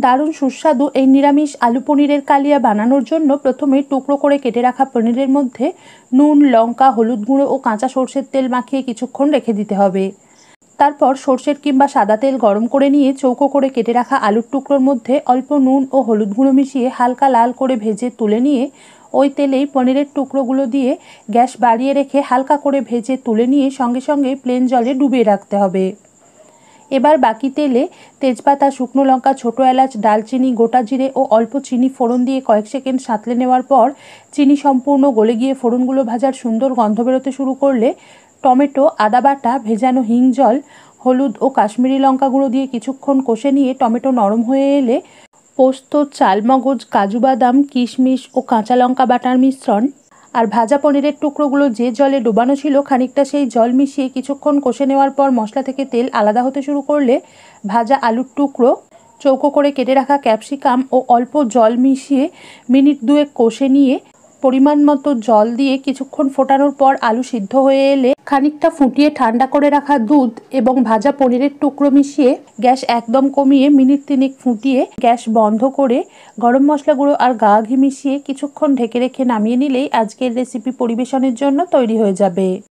দারুণ সুস্বাদু এই নিরামিষ আলু পনিরের কালিয়া বানানোর জন্য প্রথমে টুকরো করে কেটে রাখা পনিরের মধ্যে নুন, লঙ্কা, হলুদ গুঁড়ো ও কাঁচা সর্ষের তেল মাখিয়ে কিছুক্ষণ রেখে দিতে হবে। তারপর সর্ষের কিংবা সাদা তেল গরম করে নিয়ে চৌকো করে কেটে রাখা আলুর টুকরোর মধ্যে অল্প নুন ও হলুদ গুঁড়ো মিশিয়ে হালকা লাল করে ভেজে তুলে নিয়ে ওই তেলেই পনিরের টুকরোগুলো দিয়ে গ্যাস বাড়িয়ে রেখে হালকা করে ভেজে তুলে নিয়ে সঙ্গে সঙ্গে প্লেন জলে ডুবিয়ে রাখতে হবে। এবার বাকি তেলে তেজপাতা, শুকনো লঙ্কা, ছোটো এলাচ, দারচিনি, গোটা জিরে ও অল্প চিনি ফোড়ন দিয়ে কয়েক সেকেন্ড সাঁতলে নেওয়ার পর চিনি সম্পূর্ণ গলে গিয়ে ফোড়নগুলো ভাজার সুন্দর গন্ধ বেরোতে শুরু করলে টমেটো, আদা বাটা, ভেজানো হিং জল, হলুদ ও কাশ্মীরি লঙ্কা গুঁড়ো দিয়ে কিছুক্ষণ কষে নিয়ে টমেটো নরম হয়ে এলে পোস্ত, চালমগজ, কাজু বাদাম, কিশমিশ ও কাঁচা লঙ্কা বাটার মিশ্রণ আর ভাজা পনিরের টুকরোগুলো যে জলে ডোবানো ছিল খানিকটা সেই জল মিশিয়ে কিছুক্ষণ কষে নেওয়ার পর মশলা থেকে তেল আলাদা হতে শুরু করলে ভাজা আলুর টুকরো, চৌকো করে কেটে রাখা ক্যাপসিকাম ও অল্প জল মিশিয়ে মিনিট দুয়েক কষে নিয়ে পরিমাণ মতো জল দিয়ে কিছুক্ষণ ফোটানোর পর আলু সিদ্ধ হয়ে এলে খানিকটা ফুটিয়ে ঠান্ডা করে রাখা দুধ এবং ভাজা পনিরের টুকরো মিশিয়ে গ্যাস একদম কমিয়ে মিনিট তিনেক ফুটিয়ে গ্যাস বন্ধ করে গরম মশলা গুঁড়ো আর গা ঘি মিশিয়ে কিছুক্ষণ ঢেকে রেখে নামিয়ে নিলেই আজকের রেসিপি পরিবেশনের জন্য তৈরি হয়ে যাবে।